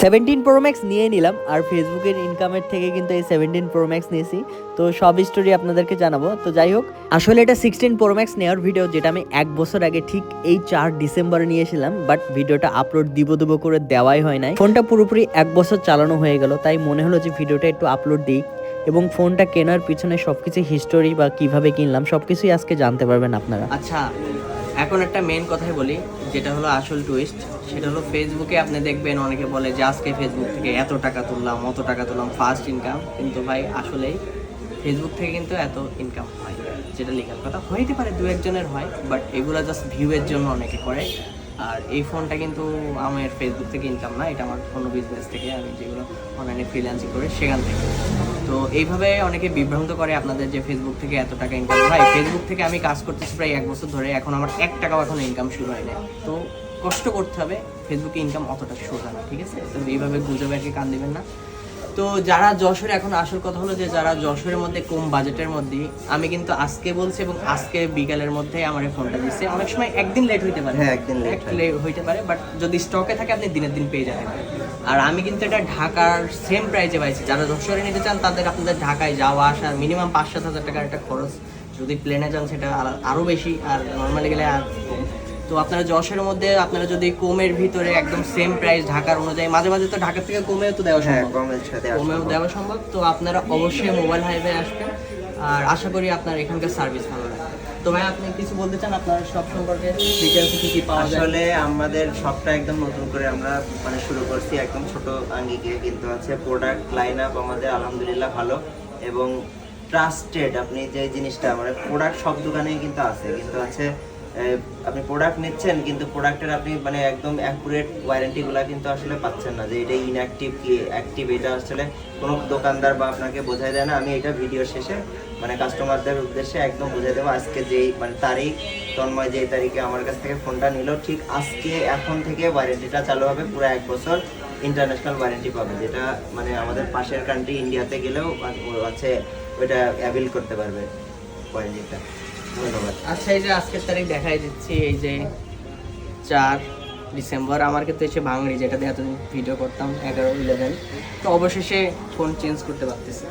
17 pro max নিয়ে নিলাম, আর ফেসবুকের ইনকামের থেকে কিন্তু এই 17 প্রো ম্যাক্স নিয়েছি। তো সব স্টোরি আপনাদেরকে জানাবো। তো যাই হোক, আসলে এটা 16 প্রো ম্যাক্স নেওয়ার ভিডিও, যেটা আমি 1 বছর আগে ঠিক এই 4 ডিসেম্বরে নিয়েছিলাম, বাট ভিডিওটা আপলোড দিব করে দেওয়াই হয় নাই। ফোনটা পুরোপুরি 1 বছর চালানো হয়ে গেল, তাই মনে হলো যে ভিডিওটা একটু আপলোড দিই। এবং ফোনটা কেনার পিছনে সবকিছু হিস্টোরি বা কিভাবে কিনলাম সবকিছুই আজকে জানতে পারবেন আপনারা। আচ্ছা, এখন একটা মেন কথাই বলি, যেটা হলো আসল টুইস্ট। সেটা হলো ফেসবুকে আপনি দেখবেন অনেকে বলে যে আজকে ফেসবুক থেকে এত টাকা তুললাম, অত টাকা তুললাম, ফার্স্ট ইনকাম। কিন্তু ভাই আসলেই ফেসবুক থেকে কিন্তু এত ইনকাম হয়, যেটা লিগাল কথা হইতে পারে, দু একজনের হয়, বাট এগুলো জাস্ট ভিউয়ের জন্য অনেকে করে। আর এই ফোনটা কিন্তু আমার ফেসবুক থেকে ইনকাম না, এটা আমার কোনো বিজনেস থেকে, আমি যেগুলো অনলাইনে ফ্রিল্যান্সিং করি সেখান থেকে। তো এইভাবে অনেকে বিভ্রান্ত করে আপনাদের যে ফেসবুক থেকে এত টাকা ইনকাম। ভাই ফেসবুক থেকে আমি কাজ করতেছি প্রায় 1 বছর ধরে, এখন আমার 1 টাকাও এখন ইনকাম শুরু হয় না। তো কষ্ট করতে হবে, ফেসবুকে ইনকাম অতটা সোজা না, ঠিক আছে? তো এইভাবে গুজবে আর কি কান দিবেন না। তো যারা যশোরে, এখন আসল কথা হলো যে যারা যশোরের মধ্যে কম বাজেটের মধ্যে, আমি কিন্তু আজকে বলছি এবং আজকে বিকালের মধ্যে আমার এই ফোনটা দিচ্ছে। অনেক সময় একদিন লেট হইতে পারে, একদিন লেট হইতে পারে, বাট যদি স্টকে থাকে আপনি দিনের দিন পেয়ে যাবেন। আর আমি কিন্তু এটা ঢাকার সেম প্রাইসে পাইছি। যারা যশোরে নিতে চান তাদের আপনাদের ঢাকায় যাওয়া আসা মিনিমাম 5-7 হাজার টাকার একটা খরচ, যদি প্লেনে যান সেটা আরও বেশি, আর নর্মালি গেলে আর কম। তো আপনারা যশোরের মধ্যে আপনারা যদি কমের ভিতরে একদম সেম প্রাইস ঢাকার অনুযায়ী, মাঝে মাঝে তো ঢাকা থেকে কমেও তো দেওয়া সম্ভব, কমেও দেওয়া সম্ভব। তো আপনারা অবশ্যই মোবাইল হাইভে আসবেন, আর আশা করি আপনার এখানকার সার্ভিস ভালো লাগবে। তো ভাই আপনি কিছু বলতে চান আপনার শপ সম্পর্কে, ডিটেলস কি পাওয়া যায়? আসলে আমাদের শপটা একদম নতুন করে আমরা শুরু করছি, একদম ছোট আঙ্গিকে, কিন্তু আছে প্রোডাক্ট লাইন আপ আমাদের আলহামদুলিল্লাহ ভালো এবং ট্রাস্টেড। আপনি যে জিনিসটা প্রোডাক্ট সব দোকানেই কিন্তু আছে, কিন্তু আছে আপনি প্রোডাক্ট নিচ্ছেন কিন্তু প্রোডাক্টের আপনি একদম অ্যাকুরেট ওয়ারেন্টিগুলো কিন্তু আসলে পাচ্ছেন না, যে এটা ইনঅ্যাক্টিভ কি অ্যাক্টিভ, এটা আসলে কোনো দোকানদার বা আপনাকে বোঝাই দেয় না। আমি এটা ভিডিও শেষে কাস্টমারদের উদ্দেশ্যে একদম বুঝিয়ে দেবো। আজকে যেই তারিখ, তন্ময় যেই তারিখে আমার কাছ থেকে ফোনটা নিল, ঠিক আজকে এখন থেকে ওয়ারেন্টিটা চালু হবে, পুরো 1 বছর ইন্টারন্যাশনাল ওয়ারেন্টি পাবে, যেটা আমাদের পাশের কান্ট্রি ইন্ডিয়াতে গেলেও আছে ওইটা অ্যাভেল করতে পারবে ওয়ারেন্টিটা। ধন্যবাদ। আচ্ছা, এই যে আজকের তারিখ দেখাই দিচ্ছি, এই যে 4 ডিসেম্বর, আমার কিন্তু এসে ভাঙড়ি, যেটাতে এতদিন ভিডিও করতাম 11-11, তো অবশেষে ফোন চেঞ্জ করতে পারতেছি।